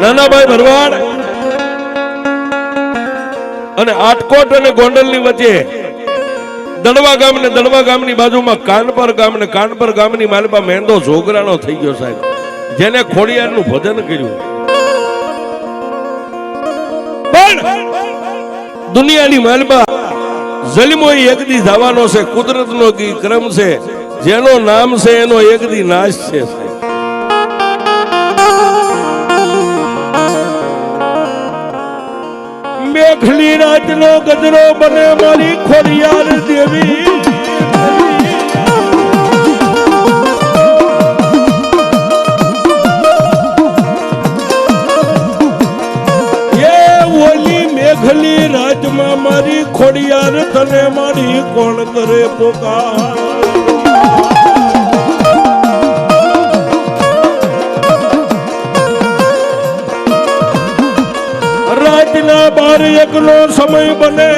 નાનાભાઈ ભરવાડ અને આટકોટ અને ગોંડલની વચ્ચે દડવા ગામ ને દડવા ગામની બાજુમાં કાનપર ગામ ને કાનપર ગામની માલપા મેંદો જોગરાનો થઈ ગયો સાહેબ, જેને ખોડિયારનું ભજન કર્યું. પણ દુનિયાની માલપા જલિમો એક દી જવાનો છે, કુદરતનો ક્રમ છે, જેનો નામ છે એનો એક દી નાશ છે. મેઘલી રાતનો ગજરો બને મારી ખોડિયાર દેવી, એ ઓલી મેઘલી રાતમાં મારી ખોડિયાર તને મારી કોણ કરે પોકાર. રાતના 12-1 નો સમય બને,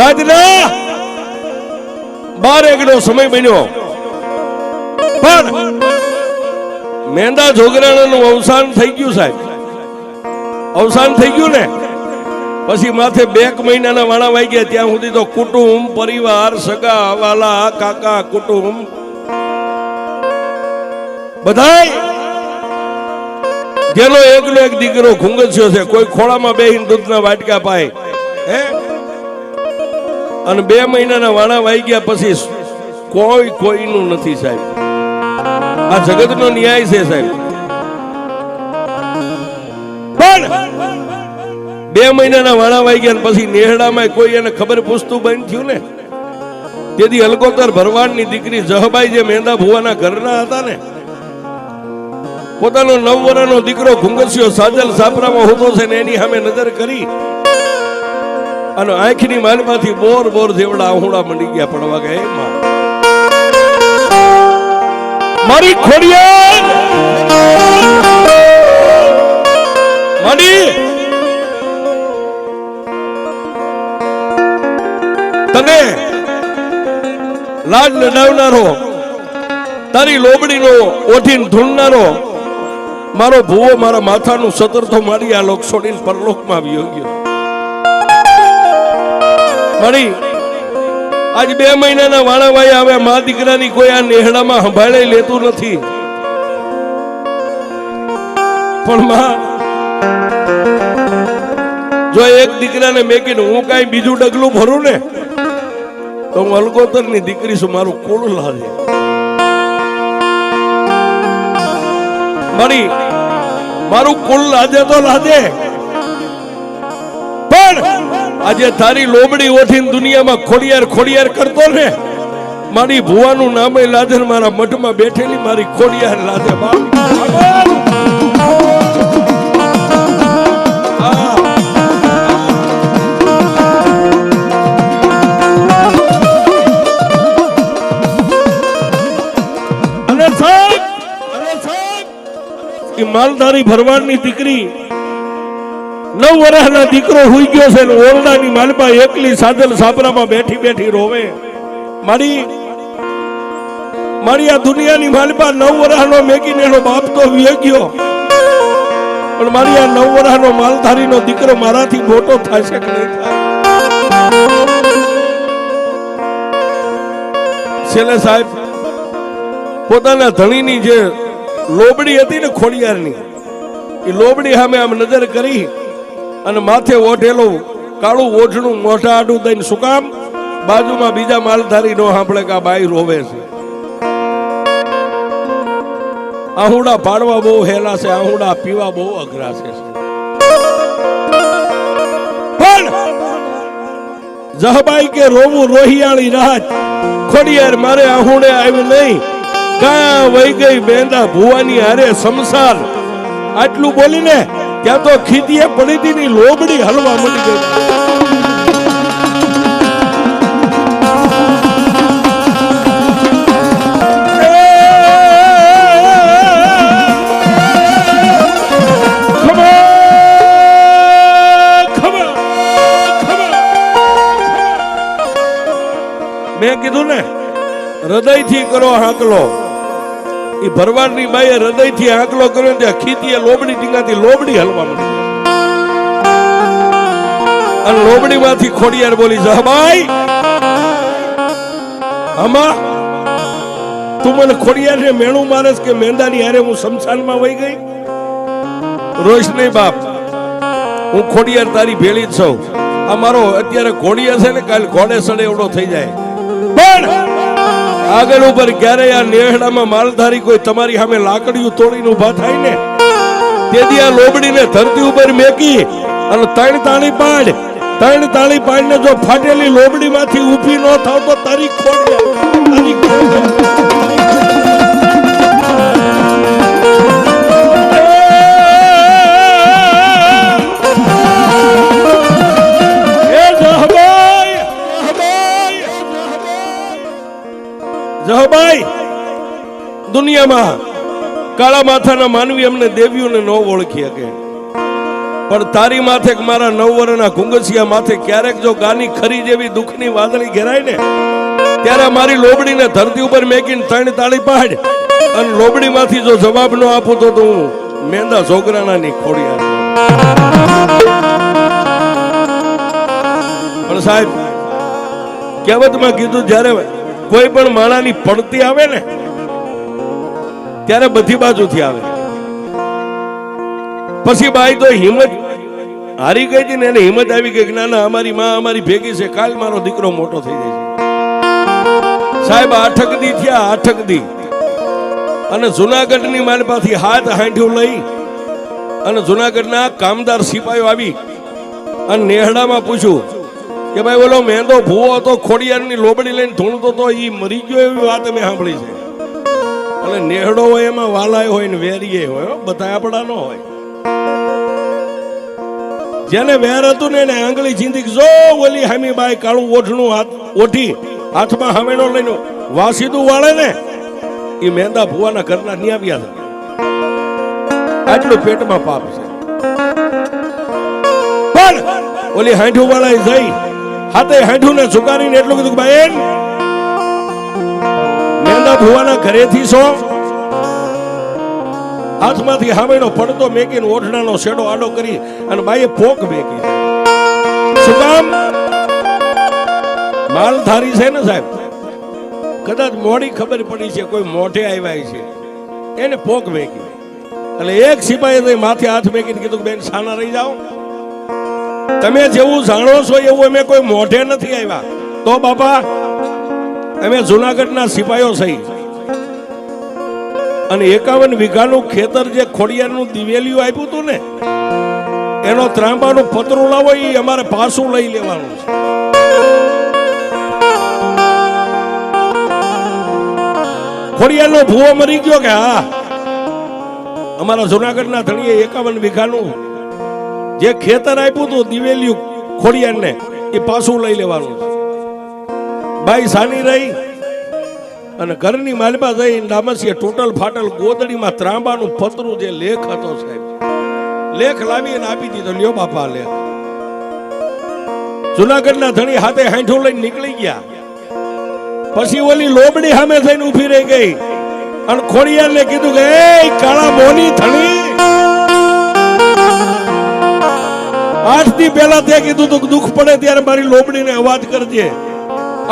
રાતના 12-1 નો સમય બન્યો. પણ મેંદા જોગરાણાનું અવસાન થઈ ગયું સાહેબ, અવસાન થઈ ગયું ને પછી માથે 2 મહિનાના વાણા વાઈ ગયા. ત્યાં સુધી તો કુટુંબ પરિવાર સગા વાલા કાકા કુટુંબ બધાય, જેનો એકલો એક દીકરો ઘુંગસ્યો છે, કોઈ ખોળામાં બેહીને દૂધના વાટકા પાય હે, અને 2 મહિનાના વાણા વાઈ ગયા પછી કોઈ કોઈનું નથી સાહેબ. આ જગતનો ન્યાય છે સાહેબ. પણ 2 મહિનાના વાણા વાઈ ગયા પછી નેહડામાં કોઈ એને ખબર પૂછતું બંધ થયું ને. તેથી અલકોતર ભરવાડની દીકરી જહબાઈ જે મેંદા ભુવાના ઘરના હતા ને, પોતાનો 9 વર્ષનો દીકરો ઘુંગસ્યો સાજલ સાપરામાં હોતો છે ને એની સામે નજર કરી અને આંખની માલમાંથી બોર બોર જેવડા આહુડા મંડી ગયા પડવા ગયા. મારી ખોડિયાર માડી તને લાજ લડાવનારો, તારી લોબડીનો ઓઠીને ધૂણનારો મારો ભૂવો મારા માથાનું સતરથો મારી આ લોક છોડીને પરલોકમાં આવી ગયો. મારી આજ 2 મહિનાના વાણા વાઈ આવે, મા દીકરાની કોઈ આ નેહડામાં સંભાળે લેતું નથી. પણ માં જો એક દીકરાને મેકીને હું કઈ બીજું ડગલું ભરું ને તો હું અલકોતરની દીકરી છું, મારું કુળ લાજે. મારી મારું કુળ લાજે તો લાજે, પણ આજે તારી લોબડી ઓઠીને દુનિયામાં ખોડિયાર ખોડિયાર કરતો ને, મારી ભુવાનું નામે લાજે, મારા મઠમાં બેઠેલી મારી ખોડિયાર લાજે. માલધારી ભરવાડની દીકરી 9 વર્ષના દીકરો હુઈ ગયો છે, ઓરડાની માલપા એકલી સાજલ સાપરામાં બેઠી બેઠી રોવે. મારી મારી આ દુનિયાની માલપા 9 વર્ષનો મેકીને એનો બાપ તો વી ગયો, પણ મારી આ 9 વર્ષનો માલધારીનો દીકરો મારાથી મોટો થશે કે નહીં થાય? છેલ્લે સાહેબ પોતાના ધણીની જે લોબડી હતી ને ખોડિયારની, એ લોબડી સામે આમ નજર કરી અને માથે ઓઢેલું કાળું ઓઢણું મોઢા આડું દઈને શું કામ બાજુમાં બીજા માલધારી નો સાંભળે કે આ બાઈ રોવે છે. આહુડા પાડવા બહુ હેલા છે, આહુડા પીવા બહુ અઘરા છે. પણ જહબાઈ કે રોવું રોહિયાળી રાત, ખોડિયાર મારે આહુડે આવ્યું નહીં, કા વહી ગઈ બેંદા ભુવાની હારે સંસાર. આટલું બોલીને ત્યાં તો ખીદીએ પડી હતી ની લોબડી હલવા મળી ગઈ. મેં કીધું ને હૃદયથી કરો હાકલો. એ ભરવાડની બાઈએ હૃદયથી હાકલો કર્યો ત્યાં ખીતીએ લોબડી ટીંગાથી લોબડી હલવા મળી અને લોબડી માંથી ખોડિયાર બોલી જહબાઈ આમાં તું મને ખોડિયાર ને મેણું મારસ કે મેંદાની હારે હું શમશાનમાં વહી ગઈ? રોઈશ નહીં બાપ, હું ખોડિયાર તારી ભેળી જ છું. આ મારો અત્યારે ઘોડિયા છે ને કાલ ઘોડે સડે એવડો થઈ જાય, પણ આગળ ઉપર ક્યારે આ નેહડામાં માલધારી કોઈ તમારી સામે લાકડીઓ તોડીને ઉભા થાય ને તેથી આ લોબડીને ધરતી ઉપર મેકી અને ત્રણ તાળી પાડીને જો ફાટેલી લોબડી માંથી ઊભી ન થાવ તો તારી જહબાઈ દુનિયામાં કાળા માથાના માનવી અમને દેવીઓને ન ઓળખી શકે, પણ તારી માથે મારા 9 વર્ષના ઘુંગસિયા માથે ક્યારેક જો ગાની ખરી જેવી દુઃખની વાદળી ઘેરાય ને ત્યારે મારી લોબડીને ધરતી ઉપર મેકીને 3 તાળી પાડ અને લોબડી માંથી જો જવાબ ન આપું તો હું મેંદા જોગરાણાની ખોડિયાર. પણ સાહેબ કહેવતમાં કીધું જ્યારે કોઈ પણ માણાની પડતી આવે ને ત્યારે બધી બાજુથી આવે. પછી બાઈ તો હિંમત હારી ગઈ હતી ને એને હિંમત આવી ગઈ કે ના અમારી માં અમારી ભેગી છે, કાલ મારો દીકરો મોટો થઈ જાય છે. સાહેબ 8 દી થયા, 8 દી અને જુનાગઢની મારી પાસેથી હાથ હાંઠ્યું લઈ અને જુનાગઢના કામદાર સિપાહીઓ આવી અને નેહડામાં પૂછ્યું કે ભાઈ બોલો મેંદો ભૂવો હતો ખોડિયારની લોબડી લઈને ધૂણતો તો એ મરી ગયો એવી વાત અમે સાંભળી છે. એટલે નેહડો હોય એમાં વાલાય હોય ને વેરીએ હોય, બધા આપણા ન હોય. જેને વેર હતું ને એને આંગળી ચીંધી જો ઓલી હામી બાઈ કાળું ઓઠણું ઓઠી હાથમાં હામેણો લઈને વાસીદું વાળે ને એ મેંદા ભૂવાના ઘરના નિયાવ્યા છે. આટલું પેટમાં પાપ છે. પણ ઓલી હાંઠું વાળા જઈ હાથે હાંઠું ને ઝુકારીને એટલું કીધું બેન મેંદા ભૂવાના ઘરેથી છો? હાથમાંથી હામેણો પડતો મેકીને ઓઢણાનો શેડો આડો કરી અને બાઈએ પોક મેકી. શું કામ? માલધારી છે ને સાહેબ, કદાચ મોડી ખબર પડી છે કોઈ મોઢે આવ્યા છે એને પોક મેકી. એટલે એક સિપાહીએ માથે હાથ મેકીને કીધું બેન સાના રહી જાઓ, તમે જેવું જાણો છો એવું અમે કોઈ મોઢે નથી આવ્યા. તો બાપા અમે જુનાગઢના સિપાહીઓ થઈ અને 51 વીઘાનું ખેતર જે ખોડિયારનું દિવેલિયું આપ્યું હતું ને એનો ત્રાંબાનું પતરું લાવો એ અમારે પાછું લઈ લેવાનું છે. ખોડિયારનો ભૂવો મરી ગયો કે હા અમારા જુનાગઢના ધણીએ 51 વીઘાનું જે ખેતર આપ્યું હતું દિવેલિયું ખોડિયારને એ પાછું લઈ લેવાનું છે. બાઈ સાની રહી અને ઘરની માલપા જઈ ડામસીએ ટોટલ ફાટલ ગોદડીમાં ત્રાંબાનું પતરું જે લેખ હતો સાહેબ, લેખ લાવીને આપી દીધો. લ્યો બાપા લેખ. જુનાગઢના ધણી હાથે હાંઠું લઈને નીકળી ગયા. પછી ઓલી લોબડી સામે થઈને ઊભી રહી ગઈ અને ખોડિયારને કીધું કે એ કાળા મોની ધણી 8 દી પહેલા તે કીધું તું દુઃખ પડે ત્યારે મારી લોબડીને અવાજ કરજે.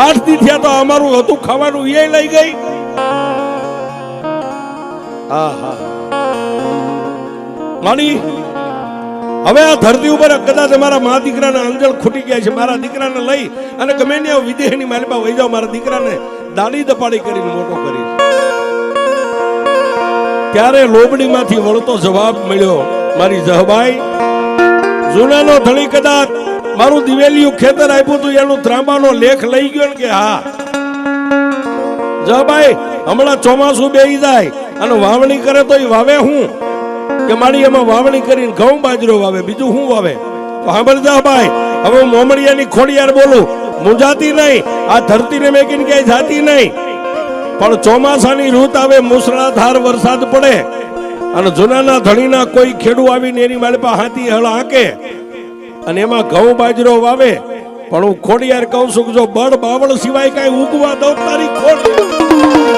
8 દી થયા તો અમારું હતું ખાવાનું એ લઈ ગઈ. માની હવે આ ધરતી ઉપર કદાચ મારા મા દીકરાના અંજળ ખૂટી ગયા છે, મારા દીકરાને લઈ અને ગમે ને વિદેહની માલપા વહી જાવ, મારા દીકરાને દાડી દપાડી કરીને મોટો કરી. ત્યારે લોબડીમાંથી વળતો જવાબ મળ્યો મારી જહબાઈ જૂનાનો ધણી કદાચ મારું દિવેલિયું ખેતર આપ્યું હતું એનું ત્રાંબાનો લેખ લઈ ગયો ને કે હા જહબાઈ હમણાં ચોમાસું બેહી જાય અને વાવણી કરે તો એ વાવે હું કે મારી એમાં વાવણી કરીને ઘઉં બાજરો વાવે, બીજું શું વાવે? તો સાંભળ જહબાઈ હવે હું મોમડિયાની ખોડિયાર બોલું, મુંજાતી નહીં, આ ધરતીને મેકીને ક્યાંય જાતી નહીં. પણ ચોમાસાની ઋત આવે, મુસળાધાર વરસાદ પડે અને જૂનાના ધણીના કોઈ ખેડૂ આવીને એની માલપા હાથી હળ હાંકે અને એમાં ઘઉં બાજરો વાવે પણ હું ખોડિયાર કહું છું કે જો બળ બાવળ સિવાય કઈ ઉગવા દઉં તારી ખોડિયાર